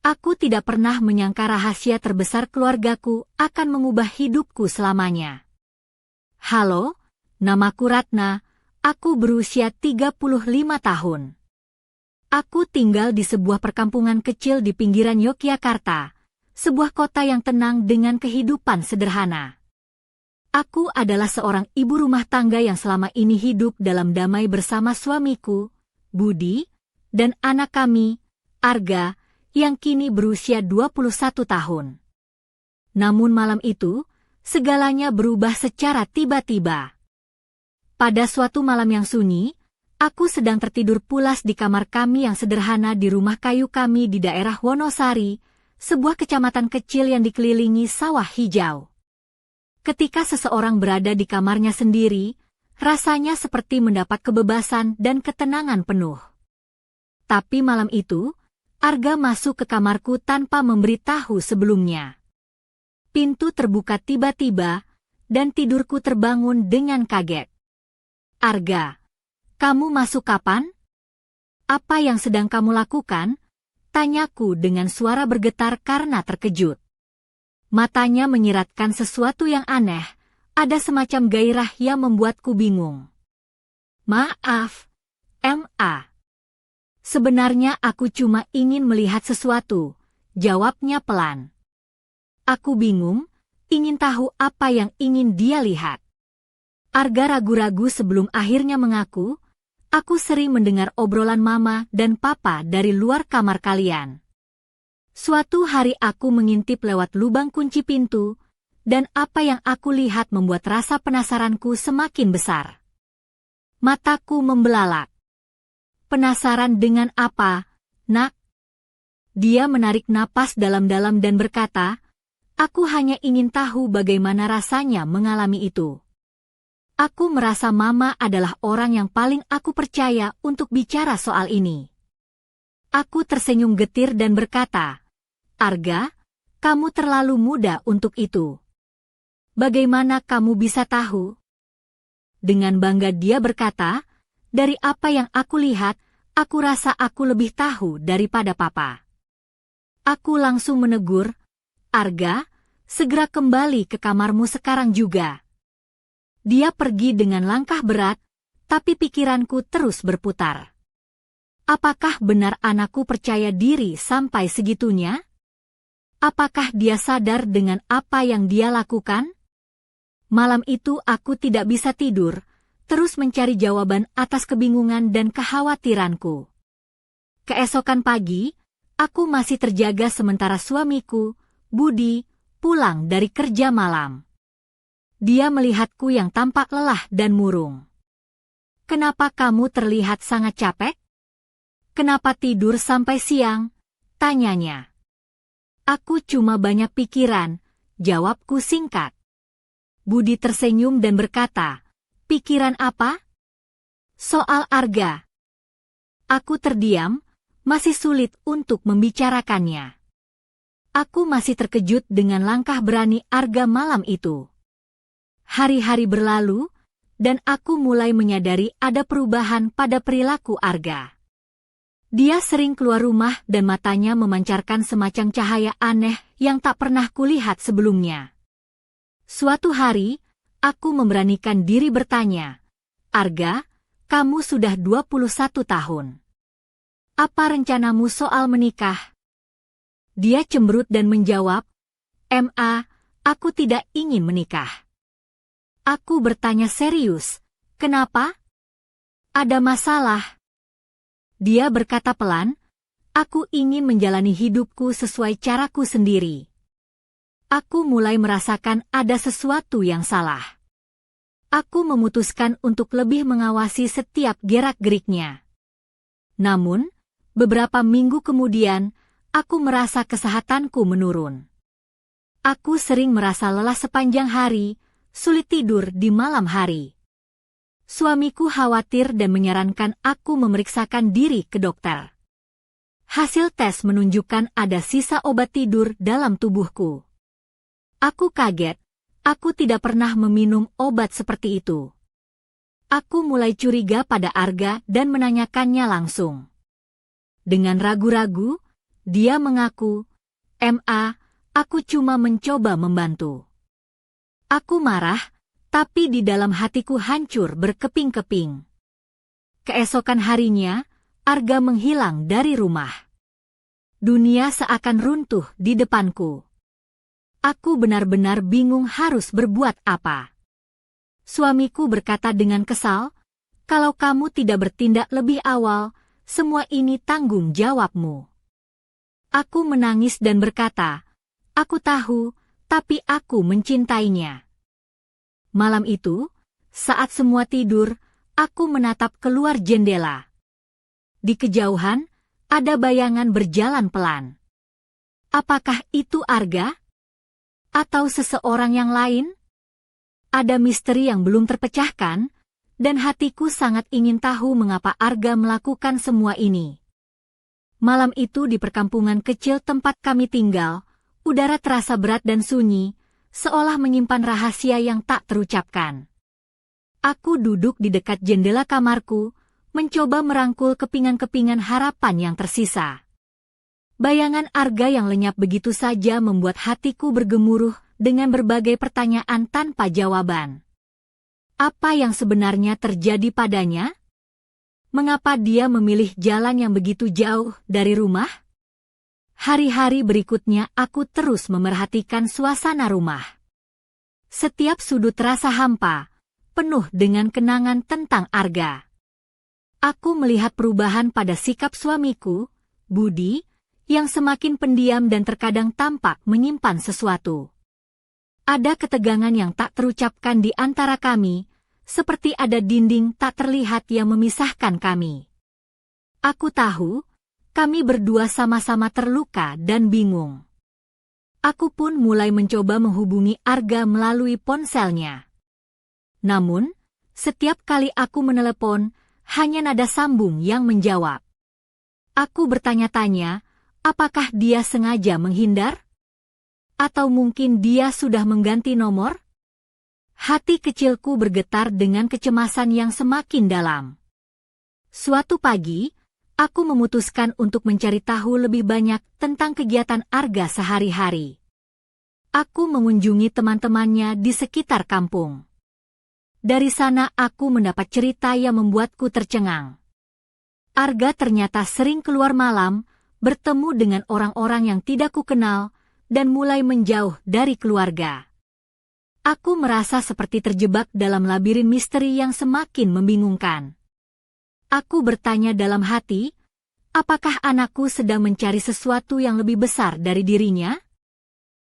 Aku tidak pernah menyangka rahasia terbesar keluargaku akan mengubah hidupku selamanya. Halo, namaku Ratna, aku berusia 35 tahun. Aku tinggal di sebuah perkampungan kecil di pinggiran Yogyakarta, sebuah kota yang tenang dengan kehidupan sederhana. Aku adalah seorang ibu rumah tangga yang selama ini hidup dalam damai bersama suamiku, Budi, dan anak kami, Arga, yang kini berusia 21 tahun. Namun malam itu, segalanya berubah secara tiba-tiba. Pada suatu malam yang sunyi, aku sedang tertidur pulas di kamar kami yang sederhana di rumah kayu kami di daerah Wonosari, sebuah kecamatan kecil yang dikelilingi sawah hijau. Ketika seseorang berada di kamarnya sendiri, rasanya seperti mendapat kebebasan dan ketenangan penuh. Tapi malam itu, Arga masuk ke kamarku tanpa memberitahu sebelumnya. Pintu terbuka tiba-tiba, dan tidurku terbangun dengan kaget. Arga, kamu masuk kapan? Apa yang sedang kamu lakukan? Tanyaku dengan suara bergetar karena terkejut. Matanya menyiratkan sesuatu yang aneh, ada semacam gairah yang membuatku bingung. Maaf, Ma. Sebenarnya aku cuma ingin melihat sesuatu, jawabnya pelan. Aku bingung, ingin tahu apa yang ingin dia lihat. Arga ragu-ragu sebelum akhirnya mengaku, aku sering mendengar obrolan mama dan papa dari luar kamar kalian. Suatu hari aku mengintip lewat lubang kunci pintu, dan apa yang aku lihat membuat rasa penasaranku semakin besar. Mataku membelalak. Penasaran dengan apa, Nak? Dia menarik napas dalam-dalam dan berkata, aku hanya ingin tahu bagaimana rasanya mengalami itu. Aku merasa Mama adalah orang yang paling aku percaya untuk bicara soal ini. Aku tersenyum getir dan berkata, Arga, kamu terlalu muda untuk itu. Bagaimana kamu bisa tahu? Dengan bangga dia berkata, dari apa yang aku lihat, aku rasa aku lebih tahu daripada Papa. Aku langsung menegur, Arga, segera kembali ke kamarmu sekarang juga. Dia pergi dengan langkah berat, tapi pikiranku terus berputar. Apakah benar anakku percaya diri sampai segitunya? Apakah dia sadar dengan apa yang dia lakukan? Malam itu aku tidak bisa tidur, terus mencari jawaban atas kebingungan dan kekhawatiranku. Keesokan pagi, aku masih terjaga sementara suamiku, Budi, pulang dari kerja malam. Dia melihatku yang tampak lelah dan murung. Kenapa kamu terlihat sangat capek? Kenapa tidur sampai siang? Tanyanya. Aku cuma banyak pikiran, jawabku singkat. Budi tersenyum dan berkata, pikiran apa? Soal Arga. Aku terdiam, masih sulit untuk membicarakannya. Aku masih terkejut dengan langkah berani Arga malam itu. Hari-hari berlalu, dan aku mulai menyadari ada perubahan pada perilaku Arga. Dia sering keluar rumah dan matanya memancarkan semacam cahaya aneh yang tak pernah kulihat sebelumnya. Suatu hari, aku memberanikan diri bertanya, Arga, kamu sudah 21 tahun. Apa rencanamu soal menikah? Dia cemberut dan menjawab, Ma, aku tidak ingin menikah. Aku bertanya serius, kenapa? Ada masalah? Dia berkata pelan, aku ingin menjalani hidupku sesuai caraku sendiri. Aku mulai merasakan ada sesuatu yang salah. Aku memutuskan untuk lebih mengawasi setiap gerak-geriknya. Namun, beberapa minggu kemudian, aku merasa kesehatanku menurun. Aku sering merasa lelah sepanjang hari, sulit tidur di malam hari. Suamiku khawatir dan menyarankan aku memeriksakan diri ke dokter. Hasil tes menunjukkan ada sisa obat tidur dalam tubuhku. Aku kaget, aku tidak pernah meminum obat seperti itu. Aku mulai curiga pada Arga dan menanyakannya langsung. Dengan ragu-ragu, Dia mengaku, "Ma, aku cuma mencoba membantu." Aku marah, tapi di dalam hatiku hancur berkeping-keping. Keesokan harinya, Arga menghilang dari rumah. Dunia seakan runtuh di depanku. Aku benar-benar bingung harus berbuat apa. Suamiku berkata dengan kesal, "Kalau kamu tidak bertindak lebih awal, semua ini tanggung jawabmu." Aku menangis dan berkata, "Aku tahu, tapi aku mencintainya." Malam itu, saat semua tidur, aku menatap keluar jendela. Di kejauhan, ada bayangan berjalan pelan. Apakah itu Arga? Atau seseorang yang lain? Ada misteri yang belum terpecahkan, dan hatiku sangat ingin tahu mengapa Arga melakukan semua ini. Malam itu di perkampungan kecil tempat kami tinggal, udara terasa berat dan sunyi, seolah menyimpan rahasia yang tak terucapkan. Aku duduk di dekat jendela kamarku, mencoba merangkul kepingan-kepingan harapan yang tersisa. Bayangan Arga yang lenyap begitu saja membuat hatiku bergemuruh dengan berbagai pertanyaan tanpa jawaban. Apa yang sebenarnya terjadi padanya? Mengapa dia memilih jalan yang begitu jauh dari rumah? Hari-hari berikutnya aku terus memerhatikan suasana rumah. Setiap sudut terasa hampa, penuh dengan kenangan tentang Arga. Aku melihat perubahan pada sikap suamiku, Budi, yang semakin pendiam dan terkadang tampak menyimpan sesuatu. Ada ketegangan yang tak terucapkan di antara kami, seperti ada dinding tak terlihat yang memisahkan kami. Aku tahu, kami berdua sama-sama terluka dan bingung. Aku pun mulai mencoba menghubungi Arga melalui ponselnya. Namun, setiap kali aku menelepon, hanya nada sambung yang menjawab. Aku bertanya-tanya, apakah dia sengaja menghindar? Atau mungkin dia sudah mengganti nomor? Hati kecilku bergetar dengan kecemasan yang semakin dalam. Suatu pagi, aku memutuskan untuk mencari tahu lebih banyak tentang kegiatan Arga sehari-hari. Aku mengunjungi teman-temannya di sekitar kampung. Dari sana aku mendapat cerita yang membuatku tercengang. Arga ternyata sering keluar malam, bertemu dengan orang-orang yang tidak kukenal, dan mulai menjauh dari keluarga. Aku merasa seperti terjebak dalam labirin misteri yang semakin membingungkan. Aku bertanya dalam hati, apakah anakku sedang mencari sesuatu yang lebih besar dari dirinya?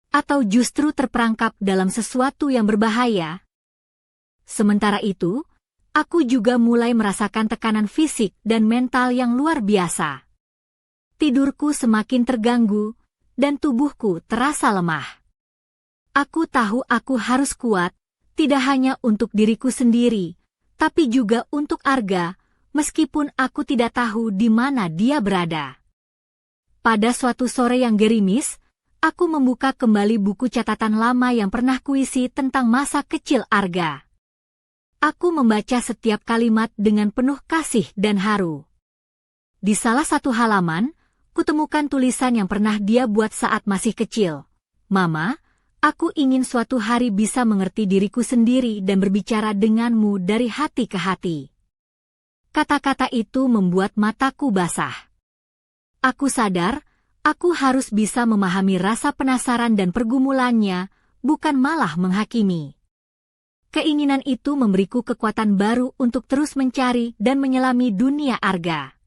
Atau justru terperangkap dalam sesuatu yang berbahaya? Sementara itu, aku juga mulai merasakan tekanan fisik dan mental yang luar biasa. Tidurku semakin terganggu, dan tubuhku terasa lemah. Aku tahu aku harus kuat, tidak hanya untuk diriku sendiri, tapi juga untuk Arga, meskipun aku tidak tahu di mana dia berada. Pada suatu sore yang gerimis, aku membuka kembali buku catatan lama yang pernah kuisi tentang masa kecil Arga. Aku membaca setiap kalimat dengan penuh kasih dan haru. Di salah satu halaman, kutemukan tulisan yang pernah dia buat saat masih kecil. "Mama, aku ingin suatu hari bisa mengerti diriku sendiri dan berbicara denganmu dari hati ke hati." Kata-kata itu membuat mataku basah. Aku sadar, aku harus bisa memahami rasa penasaran dan pergumulannya, bukan malah menghakimi. Keinginan itu memberiku kekuatan baru untuk terus mencari dan menyelami dunia Arga.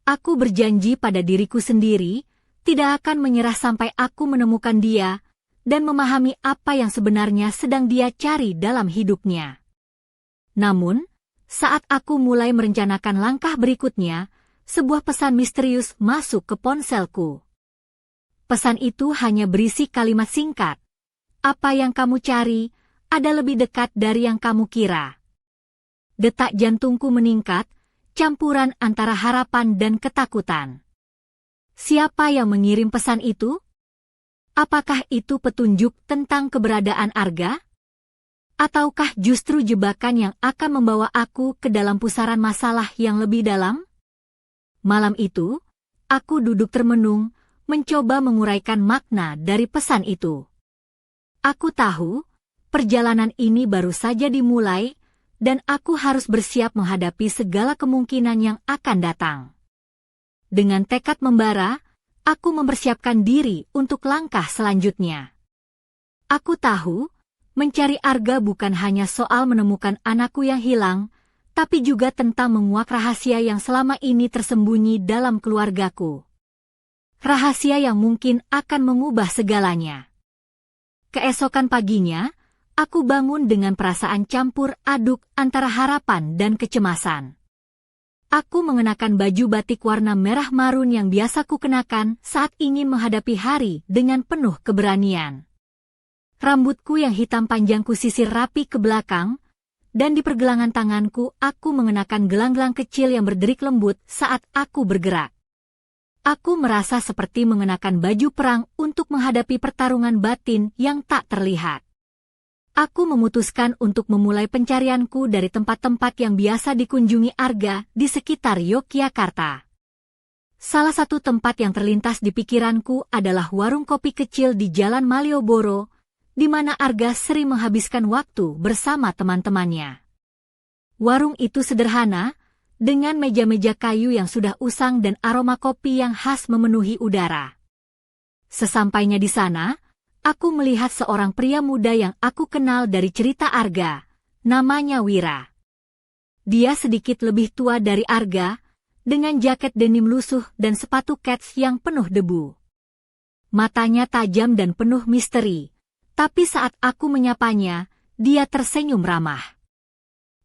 Aku berjanji pada diriku sendiri, tidak akan menyerah sampai aku menemukan dia, dan memahami apa yang sebenarnya sedang dia cari dalam hidupnya. Namun, saat aku mulai merencanakan langkah berikutnya, sebuah pesan misterius masuk ke ponselku. Pesan itu hanya berisi kalimat singkat. "Apa yang kamu cari ada lebih dekat dari yang kamu kira." Detak jantungku meningkat, campuran antara harapan dan ketakutan. Siapa yang mengirim pesan itu? Apakah itu petunjuk tentang keberadaan Arga? Ataukah justru jebakan yang akan membawa aku ke dalam pusaran masalah yang lebih dalam? Malam itu, aku duduk termenung, mencoba menguraikan makna dari pesan itu. Aku tahu, perjalanan ini baru saja dimulai, dan aku harus bersiap menghadapi segala kemungkinan yang akan datang. Dengan tekad membara, aku mempersiapkan diri untuk langkah selanjutnya. Aku tahu, mencari Arga bukan hanya soal menemukan anakku yang hilang, tapi juga tentang menguak rahasia yang selama ini tersembunyi dalam keluargaku. Rahasia yang mungkin akan mengubah segalanya. Keesokan paginya, aku bangun dengan perasaan campur aduk antara harapan dan kecemasan. Aku mengenakan baju batik warna merah marun yang biasa kukenakan saat ingin menghadapi hari dengan penuh keberanian. Rambutku yang hitam panjang kusisir rapi ke belakang, dan di pergelangan tanganku aku mengenakan gelang-gelang kecil yang berderik lembut saat aku bergerak. Aku merasa seperti mengenakan baju perang untuk menghadapi pertarungan batin yang tak terlihat. Aku memutuskan untuk memulai pencarianku dari tempat-tempat yang biasa dikunjungi Arga di sekitar Yogyakarta. Salah satu tempat yang terlintas di pikiranku adalah warung kopi kecil di Jalan Malioboro, di mana Arga sering menghabiskan waktu bersama teman-temannya. Warung itu sederhana, dengan meja-meja kayu yang sudah usang dan aroma kopi yang khas memenuhi udara. Sesampainya di sana, aku melihat seorang pria muda yang aku kenal dari cerita Arga, namanya Wira. Dia sedikit lebih tua dari Arga, dengan jaket denim lusuh dan sepatu kets yang penuh debu. Matanya tajam dan penuh misteri, tapi saat aku menyapanya, dia tersenyum ramah.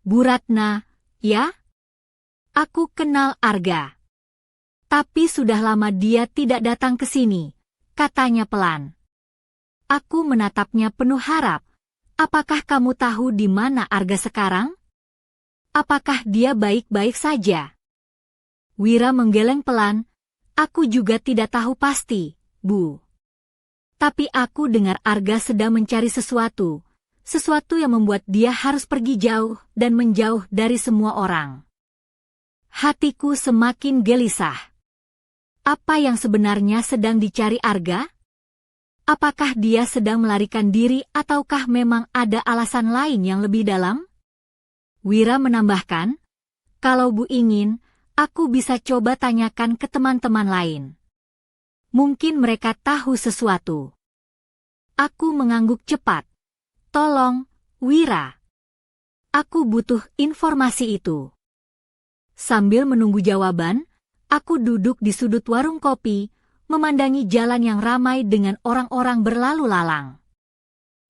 "Bu Ratna, ya? Aku kenal Arga. Tapi sudah lama dia tidak datang ke sini," katanya pelan. Aku menatapnya penuh harap. "Apakah kamu tahu di mana Arga sekarang? Apakah dia baik-baik saja?" Wira menggeleng pelan. "Aku juga tidak tahu pasti, Bu. Tapi aku dengar Arga sedang mencari sesuatu yang membuat dia harus pergi jauh dan menjauh dari semua orang." Hatiku semakin gelisah. Apa yang sebenarnya sedang dicari Arga? Apakah dia sedang melarikan diri ataukah memang ada alasan lain yang lebih dalam? Wira menambahkan, "Kalau Bu ingin, aku bisa coba tanyakan ke teman-teman lain. Mungkin mereka tahu sesuatu." Aku mengangguk cepat. "Tolong, Wira. Aku butuh informasi itu." Sambil menunggu jawaban, aku duduk di sudut warung kopi, memandangi jalan yang ramai dengan orang-orang berlalu lalang.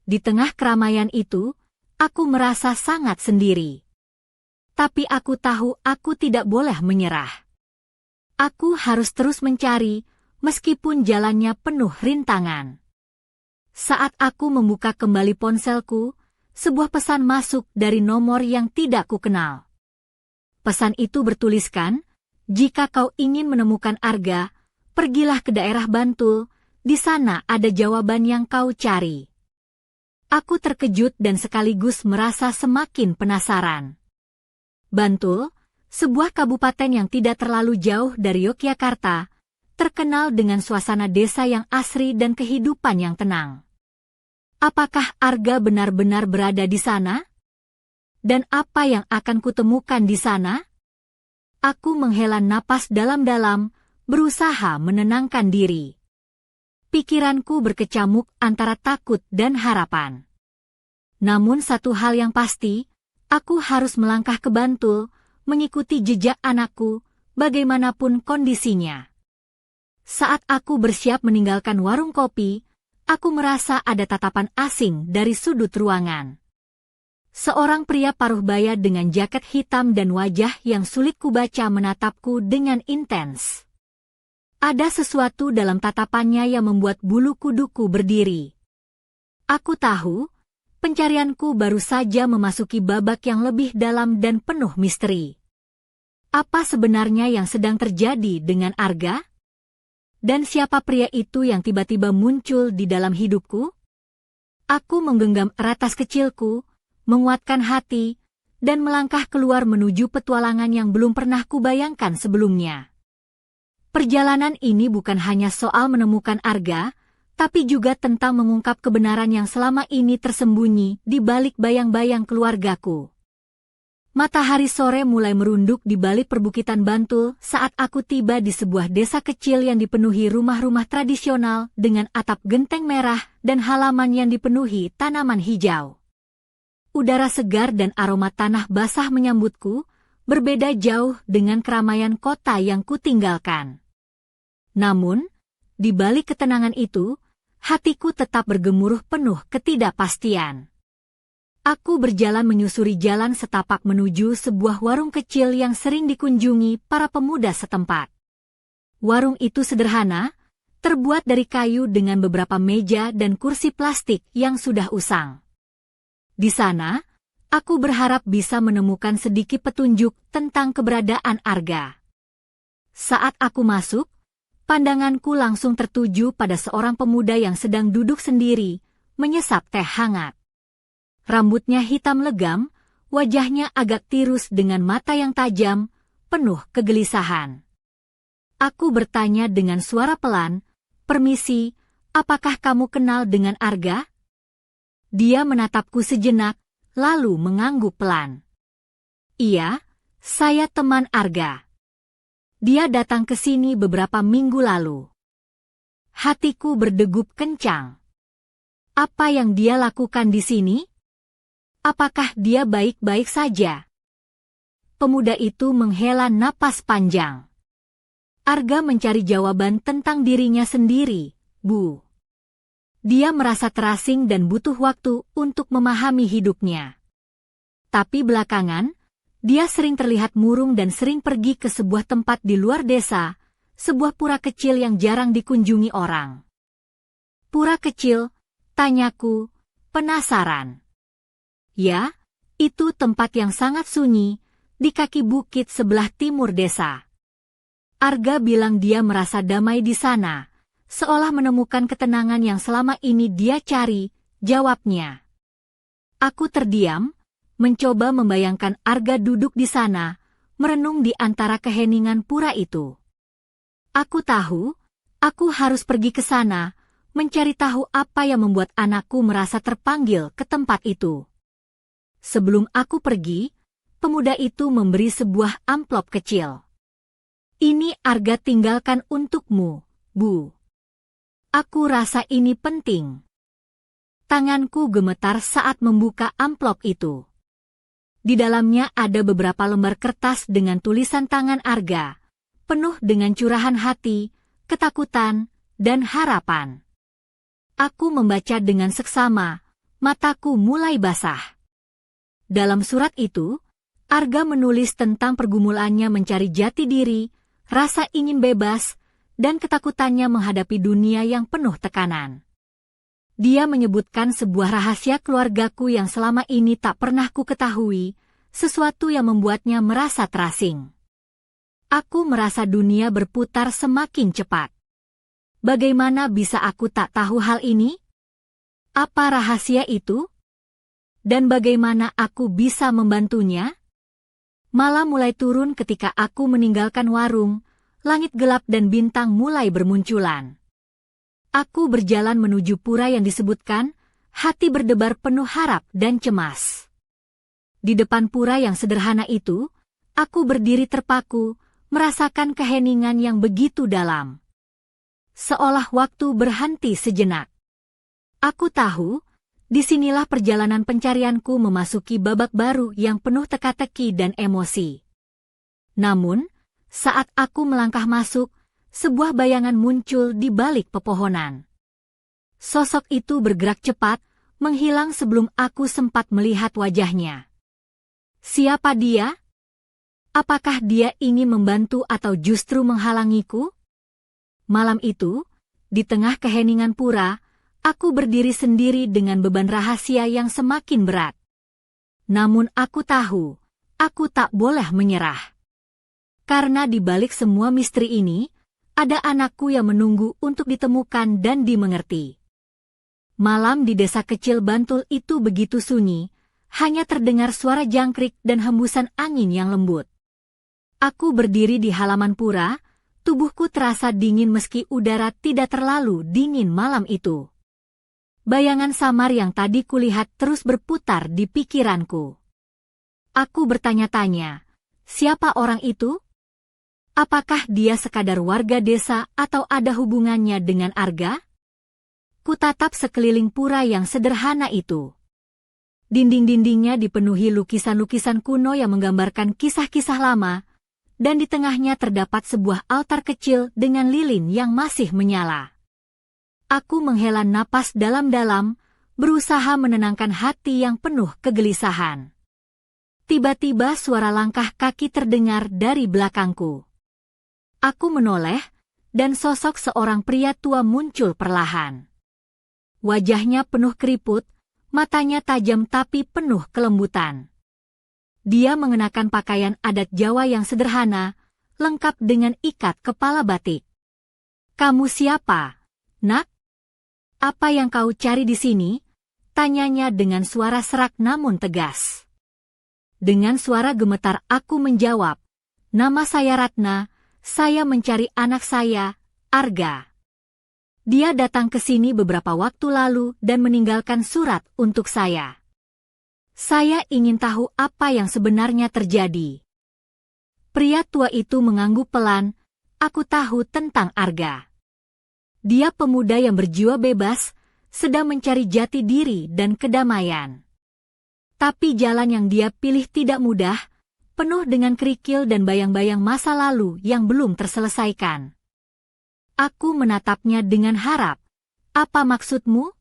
Di tengah keramaian itu, aku merasa sangat sendiri. Tapi aku tahu aku tidak boleh menyerah. Aku harus terus mencari, meskipun jalannya penuh rintangan. Saat aku membuka kembali ponselku, sebuah pesan masuk dari nomor yang tidak kukenal. Pesan itu bertuliskan, "Jika kau ingin menemukan Arga, pergilah ke daerah Bantul, di sana ada jawaban yang kau cari." Aku terkejut dan sekaligus merasa semakin penasaran. Bantul, sebuah kabupaten yang tidak terlalu jauh dari Yogyakarta, terkenal dengan suasana desa yang asri dan kehidupan yang tenang. Apakah Arga benar-benar berada di sana? Dan apa yang akan kutemukan di sana? Aku menghela napas dalam-dalam, berusaha menenangkan diri. Pikiranku berkecamuk antara takut dan harapan. Namun satu hal yang pasti, aku harus melangkah ke Bantul, mengikuti jejak anakku, bagaimanapun kondisinya. Saat aku bersiap meninggalkan warung kopi, aku merasa ada tatapan asing dari sudut ruangan. Seorang pria paruh baya dengan jaket hitam dan wajah yang sulit kubaca menatapku dengan intens. Ada sesuatu dalam tatapannya yang membuat bulu kuduku berdiri. Aku tahu, pencarianku baru saja memasuki babak yang lebih dalam dan penuh misteri. Apa sebenarnya yang sedang terjadi dengan Arga? Dan siapa pria itu yang tiba-tiba muncul di dalam hidupku? Aku menggenggam erat tas kecilku, menguatkan hati, dan melangkah keluar menuju petualangan yang belum pernah kubayangkan sebelumnya. Perjalanan ini bukan hanya soal menemukan Arga, tapi juga tentang mengungkap kebenaran yang selama ini tersembunyi di balik bayang-bayang keluargaku. Matahari sore mulai merunduk di balik perbukitan Bantul saat aku tiba di sebuah desa kecil yang dipenuhi rumah-rumah tradisional dengan atap genteng merah dan halaman yang dipenuhi tanaman hijau. Udara segar dan aroma tanah basah menyambutku, berbeda jauh dengan keramaian kota yang kutinggalkan. Namun, di balik ketenangan itu, hatiku tetap bergemuruh penuh ketidakpastian. Aku berjalan menyusuri jalan setapak menuju sebuah warung kecil yang sering dikunjungi para pemuda setempat. Warung itu sederhana, terbuat dari kayu dengan beberapa meja dan kursi plastik yang sudah usang. Di sana, aku berharap bisa menemukan sedikit petunjuk tentang keberadaan Arga. Saat aku masuk, pandanganku langsung tertuju pada seorang pemuda yang sedang duduk sendiri, menyesap teh hangat. Rambutnya hitam legam, wajahnya agak tirus dengan mata yang tajam, penuh kegelisahan. Aku bertanya dengan suara pelan, "Permisi, apakah kamu kenal dengan Arga?" Dia menatapku sejenak, lalu mengangguk pelan. "Iya, saya teman Arga. Dia datang ke sini beberapa minggu lalu." Hatiku berdegup kencang. Apa yang dia lakukan di sini? Apakah dia baik-baik saja? Pemuda itu menghela napas panjang. Arga mencari jawaban tentang dirinya sendiri, Bu. Dia merasa terasing dan butuh waktu untuk memahami hidupnya. Tapi belakangan, dia sering terlihat murung dan sering pergi ke sebuah tempat di luar desa, sebuah pura kecil yang jarang dikunjungi orang. Pura kecil? Tanyaku, penasaran. Ya, itu tempat yang sangat sunyi, di kaki bukit sebelah timur desa. Arga bilang dia merasa damai di sana, seolah menemukan ketenangan yang selama ini dia cari, jawabnya. Aku terdiam, mencoba membayangkan Arga duduk di sana, merenung di antara keheningan pura itu. Aku tahu, aku harus pergi ke sana, mencari tahu apa yang membuat anakku merasa terpanggil ke tempat itu. Sebelum aku pergi, pemuda itu memberi sebuah amplop kecil. "Ini Arga tinggalkan untukmu, Bu." Aku rasa ini penting. Tanganku gemetar saat membuka amplop itu. Di dalamnya ada beberapa lembar kertas dengan tulisan tangan Arga, penuh dengan curahan hati, ketakutan, dan harapan. Aku membaca dengan seksama, mataku mulai basah. Dalam surat itu, Arga menulis tentang pergumulannya mencari jati diri, rasa ingin bebas, dan ketakutannya menghadapi dunia yang penuh tekanan. Dia menyebutkan sebuah rahasia keluargaku yang selama ini tak pernah ku ketahui, sesuatu yang membuatnya merasa terasing. Aku merasa dunia berputar semakin cepat. Bagaimana bisa aku tak tahu hal ini? Apa rahasia itu? Dan bagaimana aku bisa membantunya? Malam mulai turun ketika aku meninggalkan warung, langit gelap dan bintang mulai bermunculan. Aku berjalan menuju pura yang disebutkan, hati berdebar penuh harap dan cemas. Di depan pura yang sederhana itu, aku berdiri terpaku, merasakan keheningan yang begitu dalam. Seolah waktu berhenti sejenak. Aku tahu, disinilah perjalanan pencarianku memasuki babak baru yang penuh teka-teki dan emosi. Namun, saat aku melangkah masuk, sebuah bayangan muncul di balik pepohonan. Sosok itu bergerak cepat, menghilang sebelum aku sempat melihat wajahnya. Siapa dia? Apakah dia ingin membantu atau justru menghalangiku? Malam itu, di tengah keheningan pura, aku berdiri sendiri dengan beban rahasia yang semakin berat. Namun aku tahu, aku tak boleh menyerah. Karena di balik semua misteri ini, ada anakku yang menunggu untuk ditemukan dan dimengerti. Malam di desa kecil Bantul itu begitu sunyi, hanya terdengar suara jangkrik dan hembusan angin yang lembut. Aku berdiri di halaman pura, Tubuhku terasa dingin meski udara tidak terlalu dingin malam itu. Bayangan samar yang tadi kulihat terus berputar di pikiranku. Aku bertanya-tanya, siapa orang itu? Apakah dia sekadar warga desa atau ada hubungannya dengan Arga? Kutatap sekeliling pura yang sederhana itu. Dinding-dindingnya dipenuhi lukisan-lukisan kuno yang menggambarkan kisah-kisah lama, dan di tengahnya terdapat sebuah altar kecil dengan lilin yang masih menyala. Aku menghela napas dalam-dalam, berusaha menenangkan hati yang penuh kegelisahan. Tiba-tiba suara langkah kaki terdengar dari belakangku. Aku menoleh, dan sosok seorang pria tua muncul perlahan. Wajahnya penuh keriput, matanya tajam tapi penuh kelembutan. Dia mengenakan pakaian adat Jawa yang sederhana, lengkap dengan ikat kepala batik. "Kamu siapa, Nak? Apa yang kau cari di sini?" tanyanya dengan suara serak namun tegas. Dengan suara gemetar aku menjawab, "Nama saya Ratna, saya mencari anak saya, Arga. Dia datang ke sini beberapa waktu lalu dan meninggalkan surat untuk saya. Saya ingin tahu apa yang sebenarnya terjadi." Pria tua itu mengangguk pelan, "Aku tahu tentang Arga. Dia pemuda yang berjiwa bebas, sedang mencari jati diri dan kedamaian. Tapi jalan yang dia pilih tidak mudah, penuh dengan kerikil dan bayang-bayang masa lalu yang belum terselesaikan." Aku menatapnya dengan harap. "Apa maksudmu?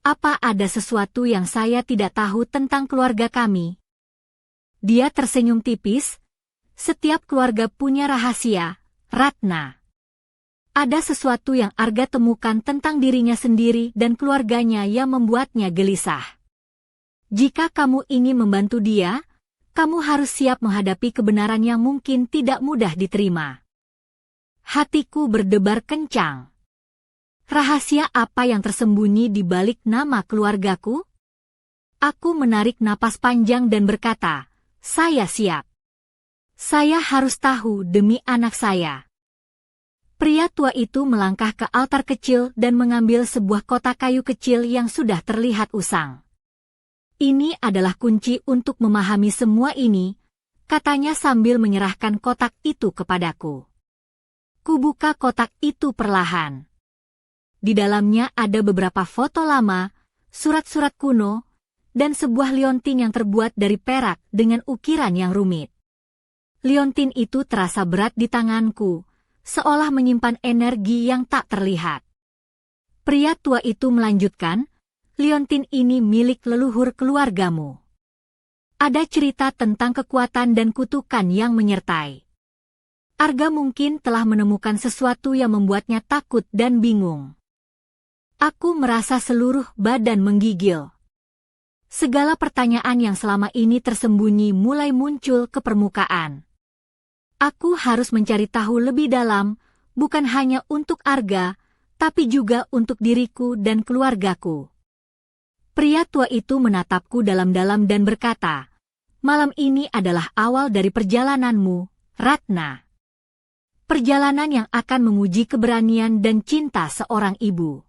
Apa ada sesuatu yang saya tidak tahu tentang keluarga kami?" Dia tersenyum tipis. "Setiap keluarga punya rahasia, Ratna. Ada sesuatu yang Arga temukan tentang dirinya sendiri dan keluarganya yang membuatnya gelisah. Jika kamu ingin membantu dia, kamu harus siap menghadapi kebenaran yang mungkin tidak mudah diterima." Hatiku berdebar kencang. Rahasia apa yang tersembunyi di balik nama keluargaku? Aku menarik napas panjang dan berkata, "Saya siap. Saya harus tahu demi anak saya." Pria tua itu melangkah ke altar kecil dan mengambil sebuah kotak kayu kecil yang sudah terlihat usang. "Ini adalah kunci untuk memahami semua ini," katanya sambil menyerahkan kotak itu kepadaku. Kubuka kotak itu perlahan. Di dalamnya ada beberapa foto lama, surat-surat kuno, dan sebuah liontin yang terbuat dari perak dengan ukiran yang rumit. Liontin itu terasa berat di tanganku, seolah menyimpan energi yang tak terlihat. Pria tua itu melanjutkan, "Liontin ini milik leluhur keluargamu. Ada cerita tentang kekuatan dan kutukan yang menyertai. Arga mungkin telah menemukan sesuatu yang membuatnya takut dan bingung." Aku merasa seluruh badan menggigil. Segala pertanyaan yang selama ini tersembunyi mulai muncul ke permukaan. Aku harus mencari tahu lebih dalam, bukan hanya untuk Arga, tapi juga untuk diriku dan keluargaku. Pria tua itu menatapku dalam-dalam dan berkata, "Malam ini adalah awal dari perjalananmu, Ratna. Perjalanan yang akan menguji keberanian dan cinta seorang ibu."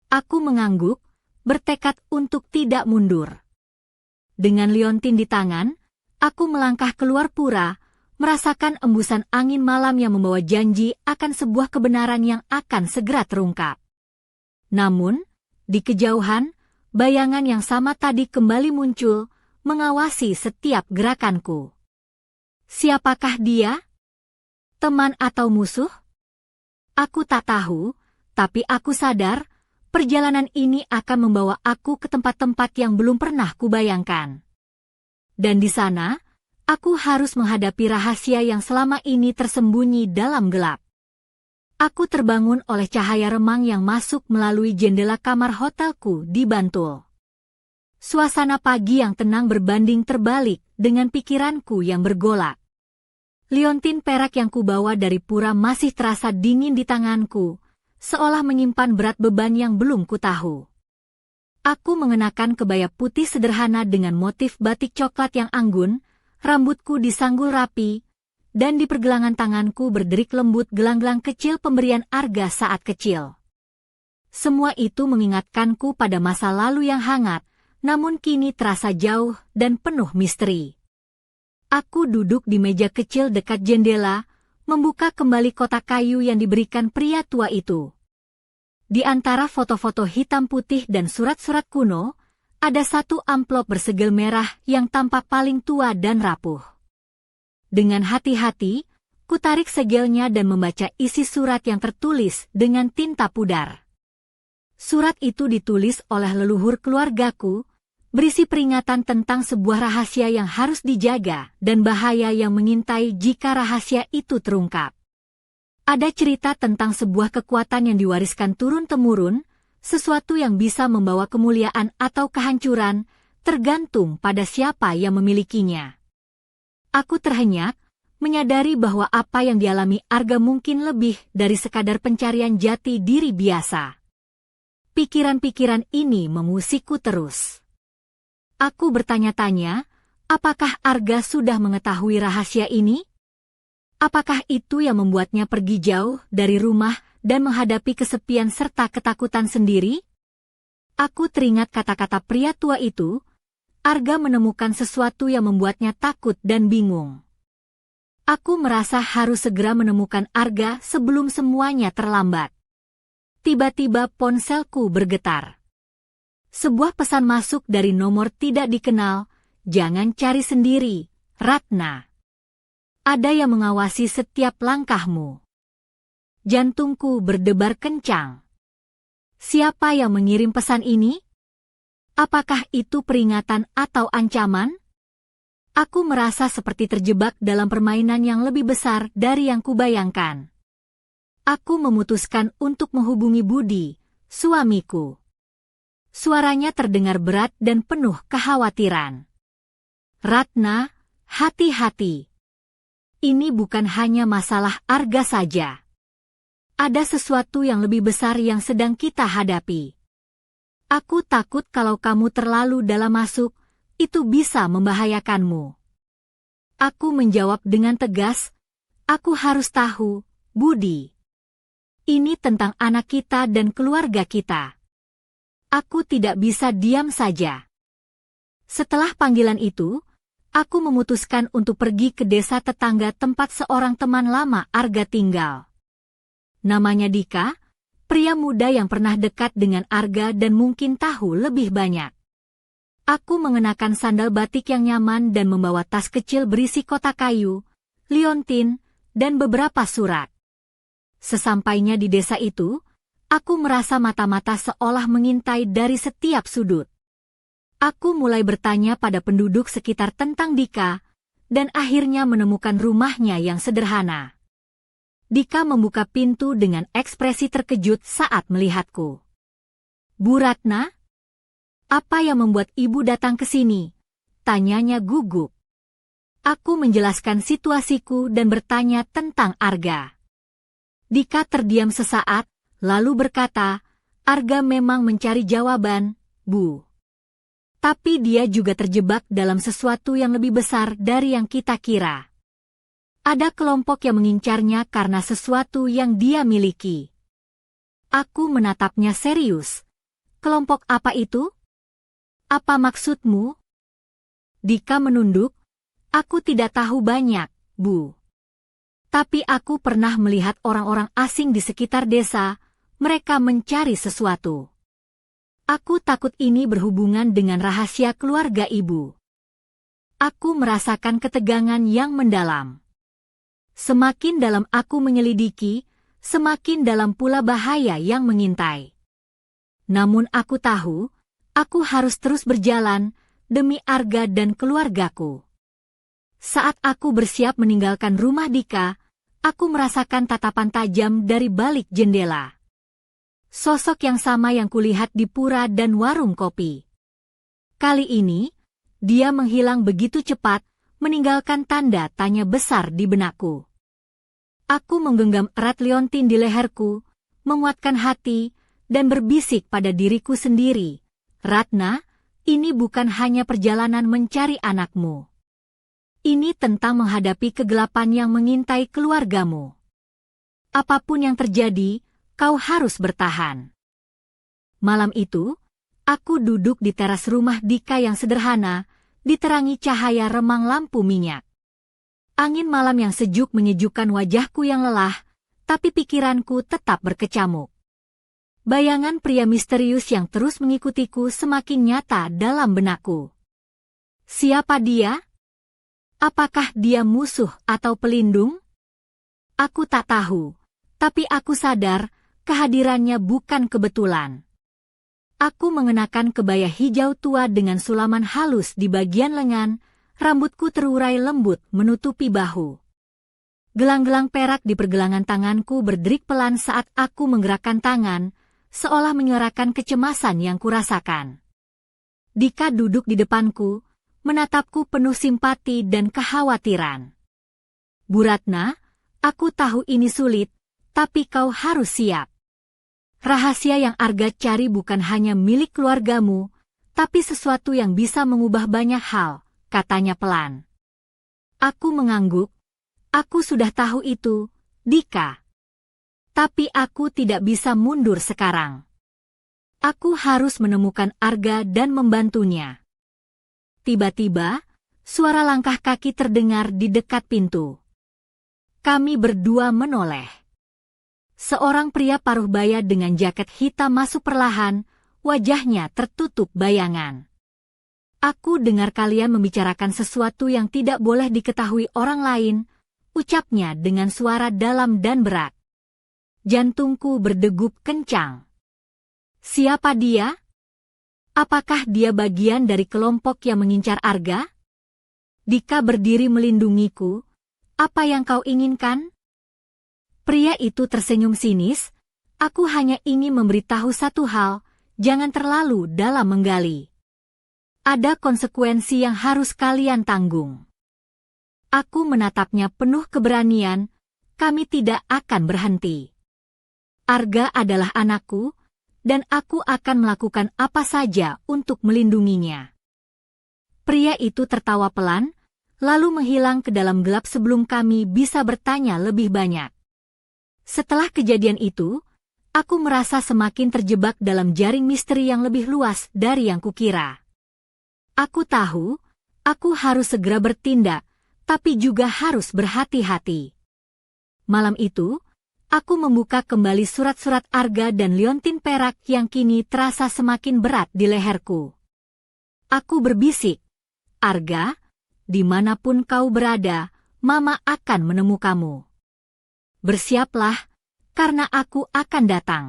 Aku mengangguk, bertekad untuk tidak mundur. Dengan liontin di tangan, aku melangkah keluar pura, merasakan embusan angin malam yang membawa janji akan sebuah kebenaran yang akan segera terungkap. Namun, di kejauhan, bayangan yang sama tadi kembali muncul, mengawasi setiap gerakanku. Siapakah dia? Teman atau musuh? Aku tak tahu, tapi aku sadar, perjalanan ini akan membawa aku ke tempat-tempat yang belum pernah kubayangkan. Dan di sana, aku harus menghadapi rahasia yang selama ini tersembunyi dalam gelap. Aku terbangun oleh cahaya remang yang masuk melalui jendela kamar hotelku di Bantul. Suasana pagi yang tenang berbanding terbalik dengan pikiranku yang bergolak. Liontin perak yang kubawa dari pura masih terasa dingin di tanganku, seolah menyimpan berat beban yang belum kutahu. Aku mengenakan kebaya putih sederhana dengan motif batik coklat yang anggun, rambutku disanggul rapi, dan di pergelangan tanganku berderik lembut gelang-gelang kecil pemberian Arga saat kecil. Semua itu mengingatkanku pada masa lalu yang hangat, namun kini terasa jauh dan penuh misteri. Aku duduk di meja kecil dekat jendela, membuka kembali kotak kayu yang diberikan pria tua itu. Di antara foto-foto hitam putih dan surat-surat kuno, ada satu amplop bersegel merah yang tampak paling tua dan rapuh. Dengan hati-hati, kutarik segelnya dan membaca isi surat yang tertulis dengan tinta pudar. Surat itu ditulis oleh leluhur keluargaku, berisi peringatan tentang sebuah rahasia yang harus dijaga dan bahaya yang mengintai jika rahasia itu terungkap. Ada cerita tentang sebuah kekuatan yang diwariskan turun-temurun, sesuatu yang bisa membawa kemuliaan atau kehancuran, tergantung pada siapa yang memilikinya. Aku terhenyak, menyadari bahwa apa yang dialami Arga mungkin lebih dari sekadar pencarian jati diri biasa. Pikiran-pikiran ini memusikku terus. Aku bertanya-tanya, apakah Arga sudah mengetahui rahasia ini? Apakah itu yang membuatnya pergi jauh dari rumah dan menghadapi kesepian serta ketakutan sendiri? Aku teringat kata-kata pria tua itu. Arga menemukan sesuatu yang membuatnya takut dan bingung. Aku merasa harus segera menemukan Arga sebelum semuanya terlambat. Tiba-tiba ponselku bergetar. Sebuah pesan masuk dari nomor tidak dikenal, "Jangan cari sendiri, Ratna. Ada yang mengawasi setiap langkahmu." Jantungku berdebar kencang. Siapa yang mengirim pesan ini? Apakah itu peringatan atau ancaman? Aku merasa seperti terjebak dalam permainan yang lebih besar dari yang kubayangkan. Aku memutuskan untuk menghubungi Budi, suamiku. Suaranya terdengar berat dan penuh kekhawatiran. "Ratna, hati-hati. Ini bukan hanya masalah Arga saja. Ada sesuatu yang lebih besar yang sedang kita hadapi. Aku takut kalau kamu terlalu dalam masuk, itu bisa membahayakanmu." Aku menjawab dengan tegas, "Aku harus tahu, Budi. Ini tentang anak kita dan keluarga kita. Aku tidak bisa diam saja." Setelah panggilan itu, aku memutuskan untuk pergi ke desa tetangga tempat seorang teman lama Arga tinggal. Namanya Dika, pria muda yang pernah dekat dengan Arga dan mungkin tahu lebih banyak. Aku mengenakan sandal batik yang nyaman dan membawa tas kecil berisi kotak kayu, liontin, dan beberapa surat. Sesampainya di desa itu, aku merasa mata-mata seolah mengintai dari setiap sudut. Aku mulai bertanya pada penduduk sekitar tentang Dika, dan akhirnya menemukan rumahnya yang sederhana. Dika membuka pintu dengan ekspresi terkejut saat melihatku. "Bu Ratna? Apa yang membuat ibu datang ke sini?" tanyanya gugup. Aku menjelaskan situasiku dan bertanya tentang Arga. Dika terdiam sesaat, lalu berkata, "Arga memang mencari jawaban, Bu. Tapi dia juga terjebak dalam sesuatu yang lebih besar dari yang kita kira. Ada kelompok yang mengincarnya karena sesuatu yang dia miliki." Aku menatapnya serius. "Kelompok apa itu? Apa maksudmu?" Dika menunduk. "Aku tidak tahu banyak, Bu. Tapi aku pernah melihat orang-orang asing di sekitar desa, mereka mencari sesuatu. Aku takut ini berhubungan dengan rahasia keluarga ibu." Aku merasakan ketegangan yang mendalam. Semakin dalam aku menyelidiki, semakin dalam pula bahaya yang mengintai. Namun aku tahu, aku harus terus berjalan, demi Arga dan keluargaku. Saat aku bersiap meninggalkan rumah Dika, aku merasakan tatapan tajam dari balik jendela. Sosok yang sama yang kulihat di pura dan warung kopi. Kali ini, dia menghilang begitu cepat, meninggalkan tanda tanya besar di benakku. Aku menggenggam erat liontin di leherku, menguatkan hati, dan berbisik pada diriku sendiri, "Ratna, ini bukan hanya perjalanan mencari anakmu. Ini tentang menghadapi kegelapan yang mengintai keluargamu. Apapun yang terjadi, kau harus bertahan. Malam itu, aku duduk di teras rumah Dika yang sederhana, diterangi cahaya remang lampu minyak. Angin malam yang sejuk menyejukkan wajahku yang lelah, tapi pikiranku tetap berkecamuk. Bayangan pria misterius yang terus mengikutiku semakin nyata dalam benakku. Siapa dia? Apakah dia musuh atau pelindung? Aku tak tahu, tapi aku sadar kehadirannya bukan kebetulan. Aku mengenakan kebaya hijau tua dengan sulaman halus di bagian lengan, rambutku terurai lembut menutupi bahu. Gelang-gelang perak di pergelangan tanganku berderik pelan saat aku menggerakkan tangan, seolah menyuarakan kecemasan yang kurasakan. Dika duduk di depanku, menatapku penuh simpati dan kekhawatiran. Bu Ratna, aku tahu ini sulit, tapi kau harus siap. Rahasia yang Arga cari bukan hanya milik keluargamu, tapi sesuatu yang bisa mengubah banyak hal, katanya pelan. Aku mengangguk. Aku sudah tahu itu, Dika. Tapi aku tidak bisa mundur sekarang. Aku harus menemukan Arga dan membantunya. Tiba-tiba, suara langkah kaki terdengar di dekat pintu. Kami berdua menoleh. Seorang pria paruh baya dengan jaket hitam masuk perlahan, wajahnya tertutup bayangan. Aku dengar kalian membicarakan sesuatu yang tidak boleh diketahui orang lain, ucapnya dengan suara dalam dan berat. Jantungku berdegup kencang. Siapa dia? Apakah dia bagian dari kelompok yang mengincar Arga? Dika berdiri melindungiku. Apa yang kau inginkan? Pria itu tersenyum sinis. Aku hanya ingin memberitahu satu hal, jangan terlalu dalam menggali. Ada konsekuensi yang harus kalian tanggung. Aku menatapnya penuh keberanian, kami tidak akan berhenti. Arga adalah anakku, dan aku akan melakukan apa saja untuk melindunginya. Pria itu tertawa pelan, lalu menghilang ke dalam gelap sebelum kami bisa bertanya lebih banyak. Setelah kejadian itu, aku merasa semakin terjebak dalam jaring misteri yang lebih luas dari yang kukira. Aku tahu, aku harus segera bertindak, tapi juga harus berhati-hati. Malam itu, aku membuka kembali surat-surat Arga dan liontin perak yang kini terasa semakin berat di leherku. Aku berbisik, Arga, dimanapun kau berada, Mama akan menemukamu. Bersiaplah, karena aku akan datang.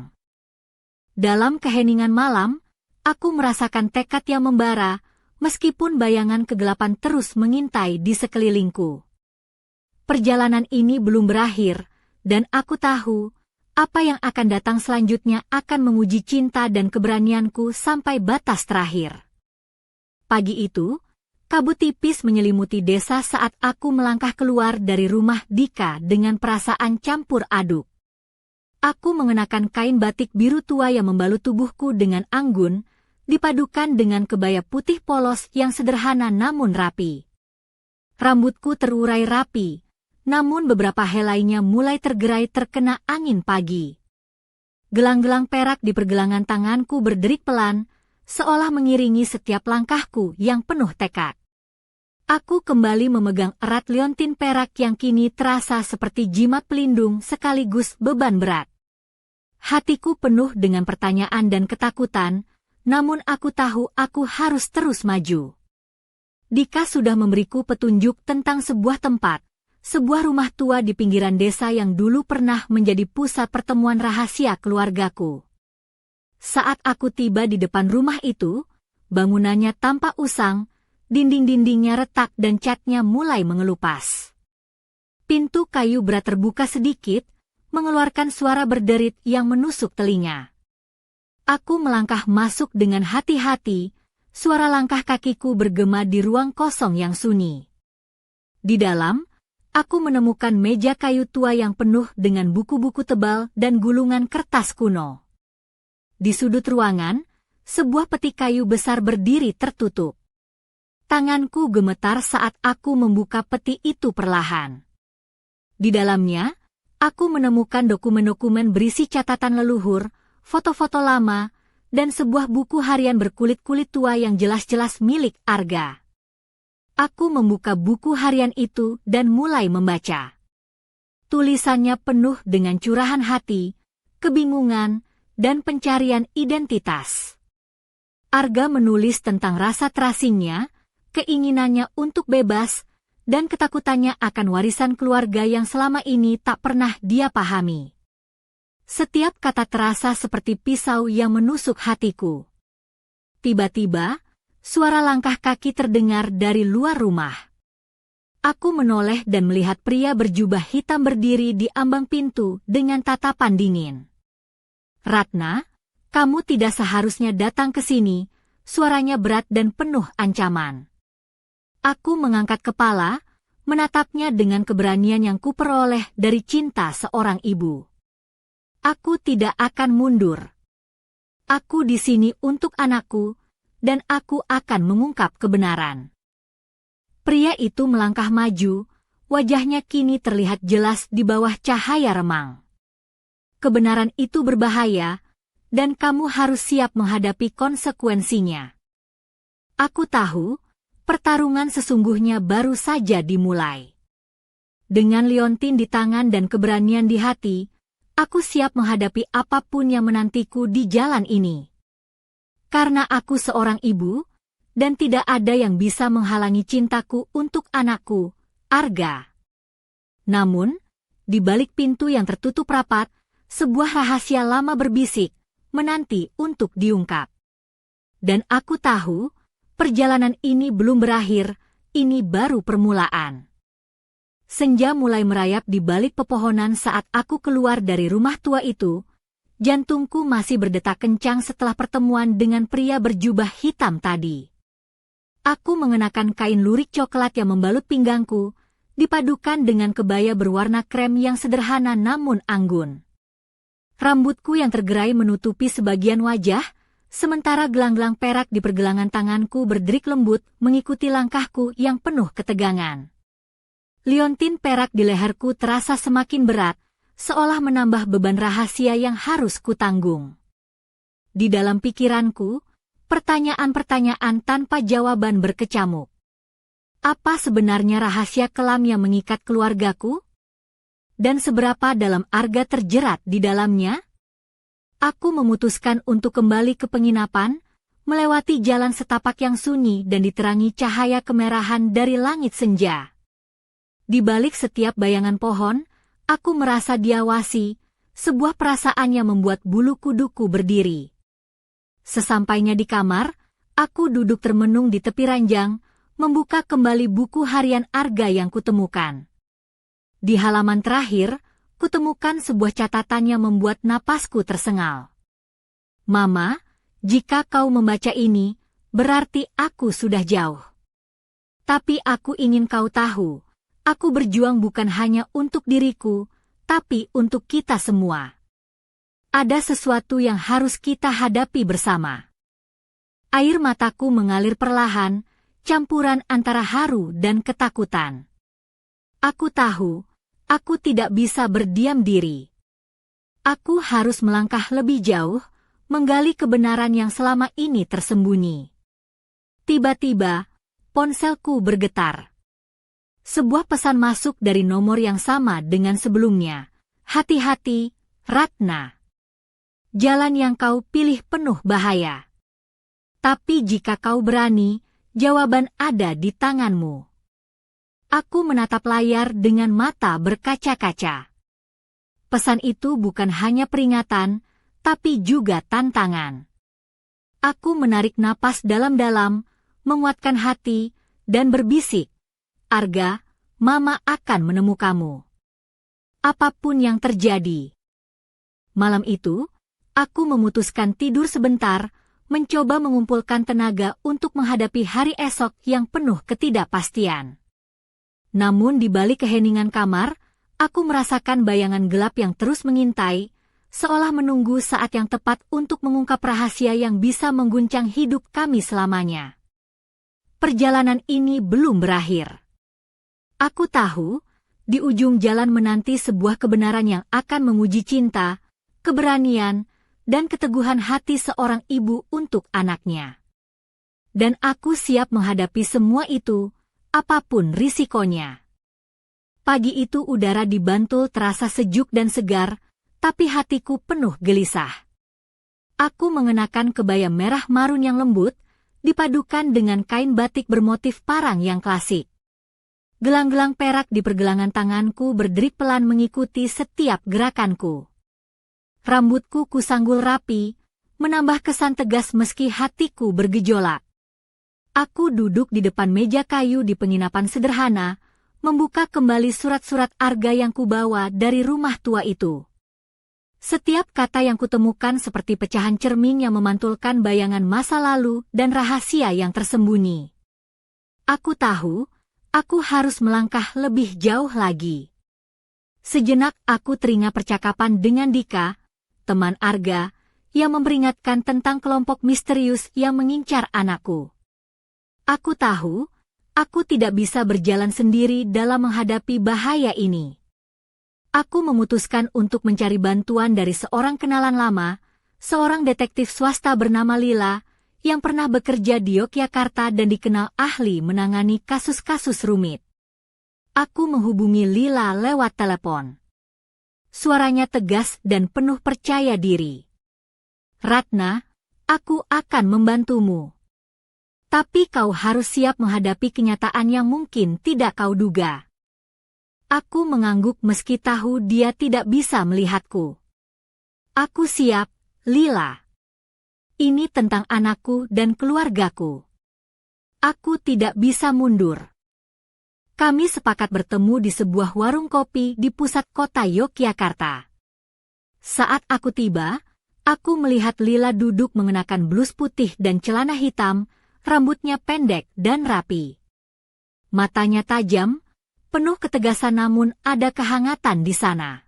Dalam keheningan malam, aku merasakan tekad yang membara, meskipun bayangan kegelapan terus mengintai di sekelilingku. Perjalanan ini belum berakhir, dan aku tahu, apa yang akan datang selanjutnya akan menguji cinta dan keberanianku sampai batas terakhir. Pagi itu, kabut tipis menyelimuti desa saat aku melangkah keluar dari rumah Dika dengan perasaan campur aduk. Aku mengenakan kain batik biru tua yang membalut tubuhku dengan anggun, dipadukan dengan kebaya putih polos yang sederhana namun rapi. Rambutku terurai rapi, namun beberapa helainya mulai tergerai terkena angin pagi. Gelang-gelang perak di pergelangan tanganku berderik pelan, seolah mengiringi setiap langkahku yang penuh tekad. Aku kembali memegang erat liontin perak yang kini terasa seperti jimat pelindung sekaligus beban berat. Hatiku penuh dengan pertanyaan dan ketakutan, namun aku tahu aku harus terus maju. Dika sudah memberiku petunjuk tentang sebuah tempat, sebuah rumah tua di pinggiran desa yang dulu pernah menjadi pusat pertemuan rahasia keluargaku. Saat aku tiba di depan rumah itu, bangunannya tampak usang, dinding-dindingnya retak dan catnya mulai mengelupas. Pintu kayu berat terbuka sedikit, mengeluarkan suara berderit yang menusuk telinga. Aku melangkah masuk dengan hati-hati, suara langkah kakiku bergema di ruang kosong yang sunyi. Di dalam, aku menemukan meja kayu tua yang penuh dengan buku-buku tebal dan gulungan kertas kuno. Di sudut ruangan, sebuah peti kayu besar berdiri tertutup. Tanganku gemetar saat aku membuka peti itu perlahan. Di dalamnya, aku menemukan dokumen-dokumen berisi catatan leluhur, foto-foto lama, dan sebuah buku harian berkulit-kulit tua yang jelas-jelas milik Arga. Aku membuka buku harian itu dan mulai membaca. Tulisannya penuh dengan curahan hati, kebingungan, dan pencarian identitas. Arga menulis tentang rasa terasingnya, keinginannya untuk bebas, dan ketakutannya akan warisan keluarga yang selama ini tak pernah dia pahami. Setiap kata terasa seperti pisau yang menusuk hatiku. Tiba-tiba, suara langkah kaki terdengar dari luar rumah. Aku menoleh dan melihat pria berjubah hitam berdiri di ambang pintu dengan tatapan dingin. "Ratna, kamu tidak seharusnya datang ke sini," suaranya berat dan penuh ancaman. Aku mengangkat kepala, menatapnya dengan keberanian yang kuperoleh dari cinta seorang ibu. Aku tidak akan mundur. Aku di sini untuk anakku, dan aku akan mengungkap kebenaran. Pria itu melangkah maju, wajahnya kini terlihat jelas di bawah cahaya remang. Kebenaran itu berbahaya, dan kamu harus siap menghadapi konsekuensinya. Aku tahu, pertarungan sesungguhnya baru saja dimulai. Dengan liontin di tangan dan keberanian di hati, aku siap menghadapi apapun yang menantiku di jalan ini. Karena aku seorang ibu, dan tidak ada yang bisa menghalangi cintaku untuk anakku, Arga. Namun, di balik pintu yang tertutup rapat, sebuah rahasia lama berbisik, menanti untuk diungkap. Dan aku tahu, perjalanan ini belum berakhir, ini baru permulaan. Senja mulai merayap di balik pepohonan saat aku keluar dari rumah tua itu. Jantungku masih berdetak kencang setelah pertemuan dengan pria berjubah hitam tadi. Aku mengenakan kain lurik coklat yang membalut pinggangku, dipadukan dengan kebaya berwarna krem yang sederhana namun anggun. Rambutku yang tergerai menutupi sebagian wajah, sementara gelang-gelang perak di pergelangan tanganku berderik lembut mengikuti langkahku yang penuh ketegangan. Liontin perak di leherku terasa semakin berat, seolah menambah beban rahasia yang harus kutanggung. Di dalam pikiranku, pertanyaan-pertanyaan tanpa jawaban berkecamuk. Apa sebenarnya rahasia kelam yang mengikat keluargaku? Dan seberapa dalam Arga terjerat di dalamnya? Aku memutuskan untuk kembali ke penginapan, melewati jalan setapak yang sunyi dan diterangi cahaya kemerahan dari langit senja. Di balik setiap bayangan pohon, aku merasa diawasi, sebuah perasaan yang membuat bulu kuduku berdiri. Sesampainya di kamar, aku duduk termenung di tepi ranjang, membuka kembali buku harian Arga yang kutemukan. Di halaman terakhir, kutemukan sebuah catatan yang membuat napasku tersengal. "Mama, jika kau membaca ini, berarti aku sudah jauh. Tapi aku ingin kau tahu, aku berjuang bukan hanya untuk diriku, tapi untuk kita semua. Ada sesuatu yang harus kita hadapi bersama." Air mataku mengalir perlahan, campuran antara haru dan ketakutan. Aku tahu, aku tidak bisa berdiam diri. Aku harus melangkah lebih jauh, menggali kebenaran yang selama ini tersembunyi. Tiba-tiba, ponselku bergetar. Sebuah pesan masuk dari nomor yang sama dengan sebelumnya. "Hati-hati, Ratna. Jalan yang kau pilih penuh bahaya. Tapi jika kau berani, jawaban ada di tanganmu." Aku menatap layar dengan mata berkaca-kaca. Pesan itu bukan hanya peringatan, tapi juga tantangan. Aku menarik napas dalam-dalam, menguatkan hati, dan berbisik, "Arga, Mama akan menemukanmu. Apapun yang terjadi." Malam itu, aku memutuskan tidur sebentar, mencoba mengumpulkan tenaga untuk menghadapi hari esok yang penuh ketidakpastian. Namun di balik keheningan kamar, aku merasakan bayangan gelap yang terus mengintai, seolah menunggu saat yang tepat untuk mengungkap rahasia yang bisa mengguncang hidup kami selamanya. perjalanan ini belum berakhir. Aku tahu, di ujung jalan menanti sebuah kebenaran yang akan menguji cinta, keberanian, dan keteguhan hati seorang ibu untuk anaknya. Dan aku siap menghadapi semua itu, apapun risikonya. Pagi itu udara di Bantul terasa sejuk dan segar, tapi hatiku penuh gelisah. Aku mengenakan kebaya merah marun yang lembut, dipadukan dengan kain batik bermotif parang yang klasik. Gelang-gelang perak di pergelangan tanganku berderik pelan mengikuti setiap gerakanku. Rambutku kusanggul rapi, menambah kesan tegas meski hatiku bergejolak. Aku duduk di depan meja kayu di penginapan sederhana, membuka kembali surat-surat arga yang kubawa dari rumah tua itu. Setiap kata yang kutemukan seperti pecahan cermin yang memantulkan bayangan masa lalu dan rahasia yang tersembunyi. Aku tahu, aku harus melangkah lebih jauh lagi. Sejenak aku teringat percakapan dengan Dika, teman Arga, yang memperingatkan tentang kelompok misterius yang mengincar anakku. Aku tahu, aku tidak bisa berjalan sendiri dalam menghadapi bahaya ini. Aku memutuskan untuk mencari bantuan dari seorang kenalan lama, seorang detektif swasta bernama Lila, yang pernah bekerja di Yogyakarta dan dikenal ahli menangani kasus-kasus rumit. Aku menghubungi Lila lewat telepon. Suaranya tegas dan penuh percaya diri. "Ratna, aku akan membantumu. Tapi kau harus siap menghadapi kenyataan yang mungkin tidak kau duga." Aku mengangguk meski tahu dia tidak bisa melihatku. "Aku siap, Lila. Ini tentang anakku dan keluargaku. Aku tidak bisa mundur." Kami sepakat bertemu di sebuah warung kopi di pusat kota Yogyakarta. Saat aku tiba, aku melihat Lila duduk mengenakan blus putih dan celana hitam, rambutnya pendek dan rapi. Matanya tajam, penuh ketegasan namun ada kehangatan di sana.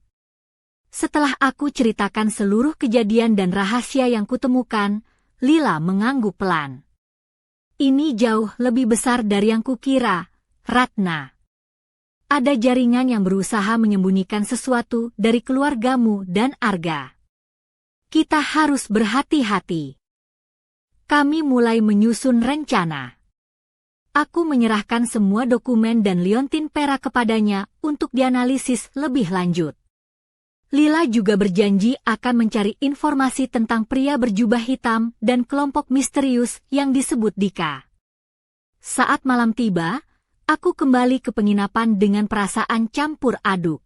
Setelah aku ceritakan seluruh kejadian dan rahasia yang kutemukan, Lila mengangguk pelan. "Ini jauh lebih besar dari yang kukira, Ratna. Ada jaringan yang berusaha menyembunyikan sesuatu dari keluargamu dan Arga. Kita harus berhati-hati." Kami mulai menyusun rencana. Aku menyerahkan semua dokumen dan liontin perak kepadanya untuk dianalisis lebih lanjut. Lila juga berjanji akan mencari informasi tentang pria berjubah hitam dan kelompok misterius yang disebut Dika. Saat malam tiba, aku kembali ke penginapan dengan perasaan campur aduk.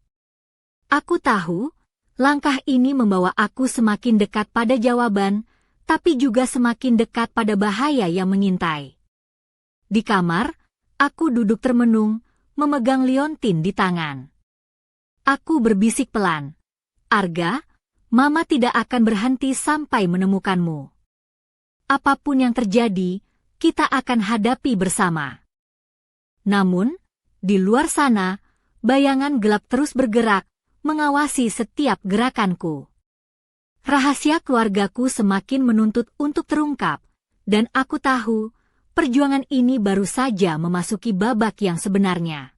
Aku tahu, langkah ini membawa aku semakin dekat pada jawaban, tapi juga semakin dekat pada bahaya yang mengintai. Di kamar, aku duduk termenung, memegang liontin di tangan. Aku berbisik pelan, "Arga, Mama tidak akan berhenti sampai menemukanmu. Apapun yang terjadi, kita akan hadapi bersama." Namun, di luar sana, bayangan gelap terus bergerak, mengawasi setiap gerakanku. Rahasia keluargaku semakin menuntut untuk terungkap, dan aku tahu, perjuangan ini baru saja memasuki babak yang sebenarnya.